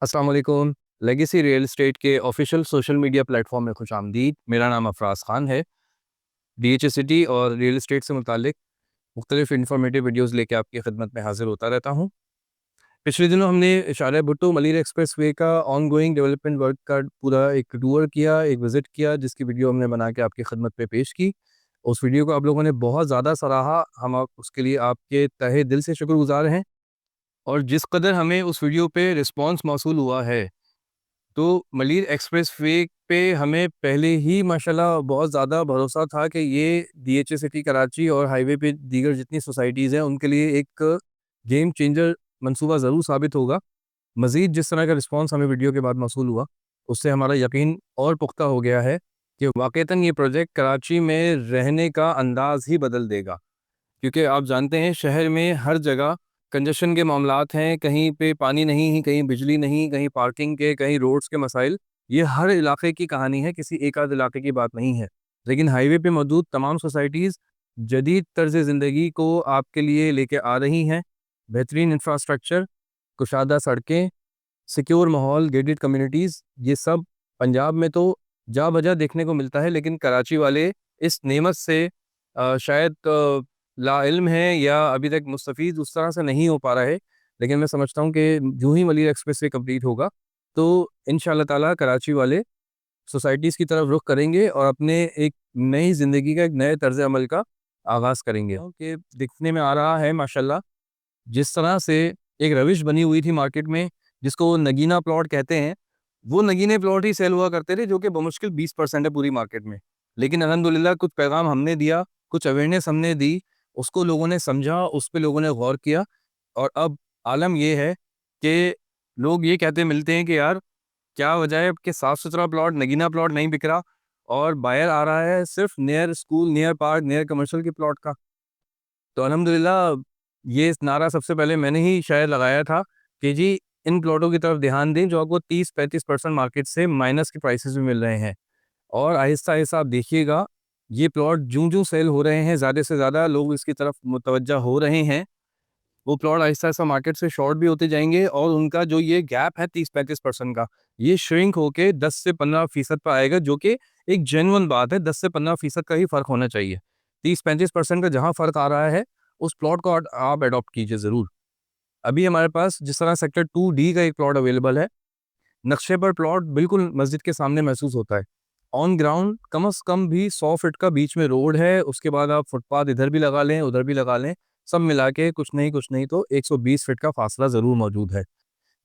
अस्सलाम वालेकुम। Legacy real estate के ऑफिशियल सोशल मीडिया प्लेटफॉर्म में खुशामदीद। मेरा नाम अफराज खान है। डीएचए सिटी और रियल एस्टेट से मुतालिक मुख्तलिफ इन्फॉर्मेटिव वीडियोज़ लेके आपकी खिदमत में हाजिर होता रहता हूँ। पिछले दिनों हमने इशारा भुट्टो मलिर एक्सप्रेस वे का ऑनगोइंग डेवलपमेंट वर्क का पूरा एक टूर किया, एक विज़िट किया, जिसकी वीडियो हमने बना के आपकी खिदमत में पेश की। उस वीडियो को आप लोगों ने बहुत ज़्यादा सराहा, उसके लिए आपके तहे दिल से शुक्रगुजार हैं। और जिस कदर हमें उस वीडियो पे रिस्पॉन्स मौसूल हुआ है, तो मलिर एक्सप्रेस वे पे हमें पहले ही माशाल्लाह बहुत ज़्यादा भरोसा था कि ये डीएचए सिटी कराची और हाईवे पे दीगर जितनी सोसाइटीज़ हैं उनके लिए एक गेम चेंजर मंसूबा ज़रूर साबित होगा। मज़ीद जिस तरह का रिस्पॉन्स हमें वीडियो के बाद मौसूल हुआ, उससे हमारा यकीन और पुख्ता हो गया है कि वाक़ईतन ये प्रोजेक्ट कराची में रहने का अंदाज़ ही बदल देगा। क्योंकि आप जानते हैं शहर में हर जगह कंजेशन के मामलात हैं, कहीं पे पानी नहीं, कहीं बिजली नहीं, कहीं पार्किंग के, कहीं रोड्स के मसाइल। ये हर इलाके की कहानी है, किसी एक आध इलाके की बात नहीं है। लेकिन हाईवे पे मौजूद तमाम सोसाइटीज़ जदीद तर्ज़ ज़िंदगी को आपके लिए लेके आ रही हैं। बेहतरीन इंफ्रास्ट्रक्चर, कुशादा सड़कें, सिक्योर माहौल, गेटेड कम्युनिटीज़, ये सब पंजाब में तो जा बजा देखने को मिलता है, लेकिन कराची वाले इस नेमत से शायद लाइल्म हैं या अभी तक मुस्तफ़ीद उस तरह से नहीं हो पा रहा है। लेकिन मैं समझता हूँ कि यूँ ही मलिर एक्सप्रेस वे कंप्लीट होगा, तो इंशाअल्लाह ताला कराची वाले सोसाइटीज़ की तरफ रुख करेंगे और अपने एक नई ज़िंदगी का, एक नए तर्ज़ अमल का आगाज़ करेंगे। कि दिखने में आ रहा है माशाल्लाह, जिस तरह से एक रविश बनी हुई थी मार्केट में, जिसको वो नगीना प्लॉट कहते हैं, वो नगीने प्लॉट ही सेल हुआ करते थे, जो कि बमुश्किल 20% है पूरी मार्केट में। लेकिन अल्हम्दुलिल्लाह कुछ पैगाम हमने दिया, कुछ अवेयरनेस हमने दी, उसको लोगों ने समझा, उस पे लोगों ने गौर किया और अब आलम ये है कि लोग ये कहते मिलते हैं कि यार, क्या वजह है कि साफ-सुथरा प्लॉट, नगीना प्लॉट नहीं बिक रहा और बायर आ रहा है सिर्फ़ near school, near park, near commercial के प्लॉट का। तो अल्हम्दुलिल्लाह ये नारा सबसे पहले मैंने ही शायद लगाया था कि जी, इन प्लॉटों की तरफ ध्यान दें जो आपको 30-35% मार्केट से माइनस के प्राइसेस में मिल रहे हैं। और आहिस्ता-आहिस्ता आप देखिएगा, ये प्लॉट ज्यों-ज्यों सेल हो रहे हैं, ज़्यादा से ज़्यादा लोग इसकी तरफ मुतवज्जा हो रहे हैं। वो प्लॉट आहिस्ता-आहिस्ता मार्केट से शॉर्ट भी होते जाएँगे और उनका जो ये गैप है 30-35% का, ये श्रिंक होके 10 से 15% पे आएगा, जो कि एक जेन्युइन बात है। 10 से 15% का ही फ़र्क होना चाहिए। 30-35% का जहाँ फ़र्क आ रहा है, उस प्लॉट को आप एडॉप्ट कीजिए ज़रूर। अभी हमारे पास जिस तरह सेक्टर 2D का एक प्लॉट अवेलेबल है, नक्शे पर प्लॉट बिल्कुल मस्जिद के सामने महसूस होता है। ऑन ग्राउंड कम से कम भी 100 फीट का बीच में रोड है, उसके बाद आप फुटपाथ इधर भी लगा लें, उधर भी लगा लें, सब मिला के कुछ नहीं तो 120 फीट का फासला ज़रूर मौजूद है।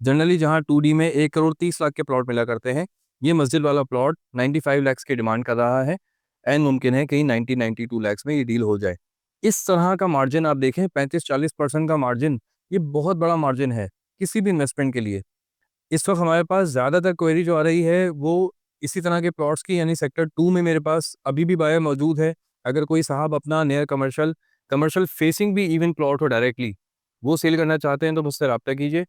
जनरली जहाँ 2D में 1 करोड़ 30 लाख के प्लॉट मिला करते हैं, ये मस्जिद वाला प्लॉट 95 लाख की डिमांड कर रहा है। एंड मुमकिन है कहीं 90-92 लाख में ये डील हो जाए। इस तरह का मार्जिन आप देखें, 35-40% का मार्जिन, ये बहुत बड़ा मार्जिन है किसी भी इन्वेस्टमेंट के लिए। इस वक़्त हमारे पास ज़्यादातर क्वेरी जो आ रही है वो इसी तरह के प्लॉट्स की, यानी सेक्टर 2 में मेरे पास अभी भी बायर मौजूद है। अगर कोई साहब अपना नियर कमर्शियल, कमर्शियल फेसिंग भी इवन प्लॉट हो डायरेक्टली, वो सेल करना चाहते हैं तो मुझसे राब्ता कीजिए।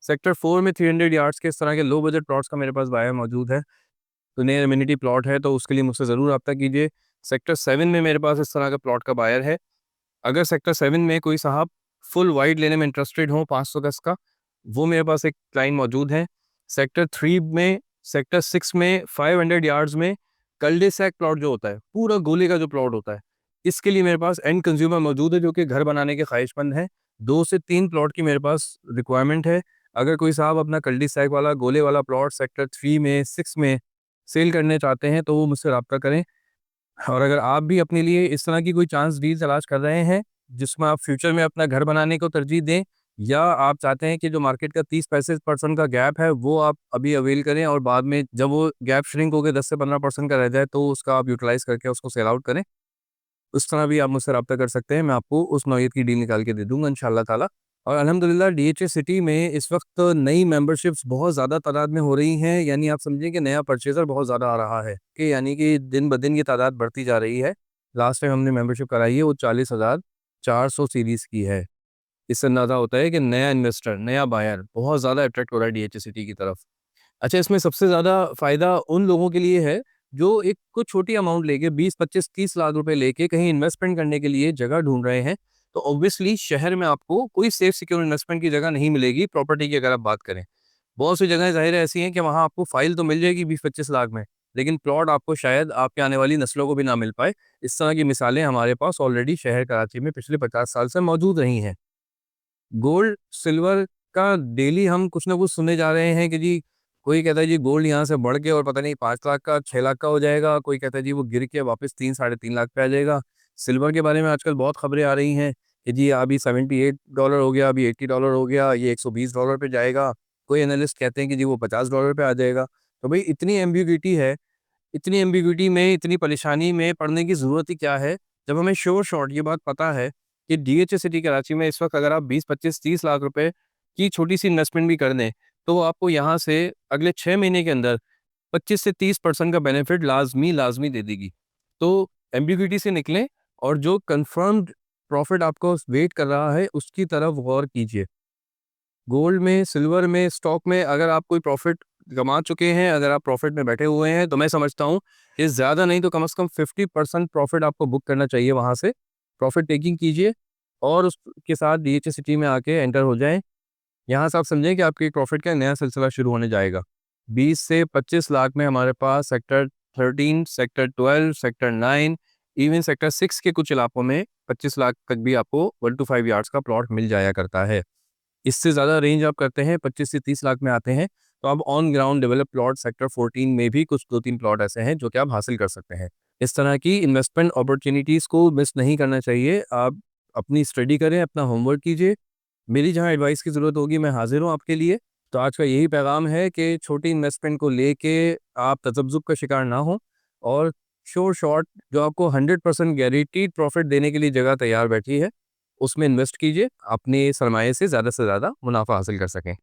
सेक्टर 4 में 300 यार्ड्स के इस तरह के लो बजट प्लॉट्स का मेरे पास बायर मौजूद है। तो नियर एमिनिटी प्लॉट है तो उसके लिए मुझसे ज़रूर राब्ता कीजिए। सेक्टर 7 में मेरे पास इस तरह का प्लॉट का बायर है। अगर सेक्टर 7 में कोई साहब फुल वाइड लेने में इंटरेस्टेड हो 500 गज़ का, वो मेरे पास एक क्लाइंट मौजूद है। सेक्टर 3 में, सेक्टर 6 में 500 यार्ड्स में कल-डे-सैक प्लॉट जो होता है, पूरा गोले का जो प्लॉट होता है, इसके लिए मेरे पास एंड कंज्यूमर मौजूद है जो कि घर बनाने के ख्वाहिशमंद हैं। 2 से 3 प्लॉट की मेरे पास रिक्वायरमेंट है। अगर कोई साहब अपना कल-डे-सैक वाला गोले वाला प्लॉट सेक्टर 3 में, 6 में सेल करने चाहते हैं तो वो मुझसे राब्ता करें। और अगर आप भी अपने लिए इस तरह की कोई चांस डील तलाश कर रहे हैं, जिसमें आप फ्यूचर में अपना घर बनाने को तरजीह दें, या आप चाहते हैं कि जो मार्केट का 30-35% का गैप है, वो आप अभी अवेल करें और बाद में जब वो गैप श्रिंक होके 10 से 15% का रह जाए, तो उसका आप यूटिलाइज़ करके उसको सेल आउट करें। उस तरह भी आप मुझसे राब्ता कर सकते हैं, मैं आपको उस नौइयत की डील निकाल के दे दूँगा इंशाअल्लाह ताला। और अल्हम्दुलिल्लाह डीएचए सिटी में इस वक़्त नई मेंबरशिप्स बहुत ज़्यादा तादाद में हो रही हैं, यानी आप समझिए कि नया परचेज़र बहुत ज़्यादा आ रहा है, कि यानी कि दिन-ब-दिन ये तादाद बढ़ती जा रही है। लास्ट टाइम हमने मेंबरशिप कराई है, वो 40,400 सीरीज़ की है। इससे अंदाज़ा होता है कि नया इन्वेस्टर, नया बायर बहुत ज़्यादा अट्रैक्ट हो रहा है डीएचए सिटी की तरफ। अच्छा, इसमें सबसे ज़्यादा फ़ायदा उन लोगों के लिए है, जो एक कुछ छोटी अमाउंट लेके 20, 25, 30 लाख रुपए लेके कहीं इन्वेस्टमेंट करने के लिए जगह ढूँढ रहे हैं। तो ऑब्वियसली शहर में आपको कोई सेफ सिक्योर इन्वेस्टमेंट की जगह नहीं मिलेगी प्रॉपर्टी की, अगर आप बात करें। बहुत सी जगहें ज़ाहिर है ऐसी हैं कि वहाँ आपको फ़ाइल तो मिल जाएगी 20-25 लाख में, लेकिन प्लॉट आपको शायद आपके आने वाली नस्लों को भी ना मिल पाए। इस तरह की मिसालें हमारे पास ऑलरेडी शहर कराची में पिछले 50 साल से मौजूद रही हैं। गोल्ड, सिल्वर का डेली हम कुछ ना कुछ सुने जा रहे हैं कि जी, कोई कहता है जी गोल्ड यहाँ से बढ़ के और पता नहीं 5 लाख का 6 लाख का हो जाएगा, कोई कहता है जी वो गिर के वापस 3 साढ़े 3 लाख पे आ जाएगा। सिल्वर के बारे में आजकल बहुत खबरें आ रही हैं कि जी अभी $78 हो गया, अभी $80 हो गया, ये $120 पे जाएगा। कोई एनालिस्ट कहते हैं कि जी वो $50 पे आ जाएगा। तो भई इतनी एम्बिग्यूइटी है, इतनी एम्बिग्यूइटी में, इतनी परेशानी में पड़ने की ज़रूरत ही क्या है, जब हमें श्योर शॉट ये बात पता है कि डीएचए सिटी कराची में इस वक़्त अगर आप 20, 25, 30 लाख रुपए की छोटी-सी इन्वेस्टमेंट भी कर दें, तो वो आपको यहाँ से अगले 6 महीने के अंदर 25 से 30% का बेनिफिट लाज़मी दे देगी। तो एम्बिग्यूइटी से निकलें और जो कन्फर्म्ड प्रॉफ़िट आपको वेट कर रहा है, उसकी तरफ गौर कीजिए। गोल्ड में, सिल्वर में, स्टॉक में अगर आप कोई प्रॉफ़िट कमा चुके हैं, अगर आप प्रॉफ़िट में बैठे हुए हैं, तो मैं समझता हूँ कि ज़्यादा नहीं तो कम से कम 50% प्रॉफ़िट आपको बुक करना चाहिए वहाँ से। प्रॉफ़िट टेकिंग कीजिए और उसके साथ डीएचए सिटी में आके एंटर हो जाएँ। यहाँ से आप समझें कि आपके प्रॉफ़िट का नया सिलसिला शुरू होने जाएगा। 20 से 25 लाख में हमारे पास sector 13, sector 12, sector 9, even sector 6 के कुछ इलाकों में 25 लाख तक भी आपको 1 टू 5 यार्ड्स का प्लॉट मिल जाया करता है। इससे ज़्यादा रेंज आप करते हैं 25 से 30 लाख में आते हैं, तो आप on ground develop plot sector 14 में भी कुछ 2-3 प्लॉट ऐसे हैं जो कि आप हासिल कर सकते हैं। इस तरह की इन्वेस्टमेंट अपॉर्च्युनिटीज़ को मिस नहीं करना चाहिए। आप अपनी स्टडी करें, अपना होमवर्क कीजिए। मेरी जहाँ एडवाइस की ज़रूरत होगी मैं हाज़िर हूँ आपके लिए। तो आज का यही पैगाम है कि छोटी इन्वेस्टमेंट को लेके आप तज़ब्ज़ुब का शिकार ना हों और श्योर शॉट जो आपको 100% गारंटीड प्रॉफ़िट देने के लिए जगह तैयार बैठी है, उसमें इन्वेस्ट कीजिए, अपने सरमाए से ज़्यादा मुनाफ़ा हासिल कर सकें।